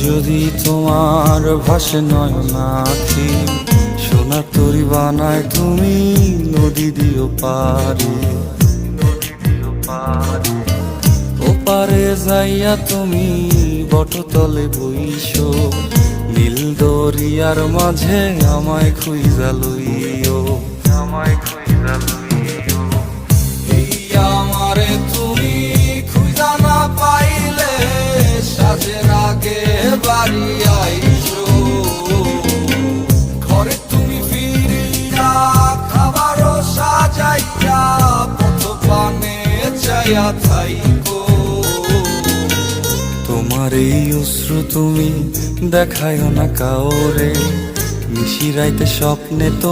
যদি তোমার ভাসে নয়ন আঁখি, সোনার তরি বানায় তুমি নদী দিও পারে। ওপারে যাইয়া তুমি বটতলে বইসো, নীল দরিয়ার মাঝে আমায় খুঁজা লইও, আমায় খুঁজা লইও। এই আমারে তুমি খুঁজা না পাইলে সাজের আগে বাড়ি আইসো, ঘরে তুমি ফিরিয়া খাবারও সাজাইয়া পথ পানে চাইয়া থাইকো। তোমার এই অশ্রু তুমি দেখায়ও না কাউরে, নিশিরাইতে স্বপ্নে তো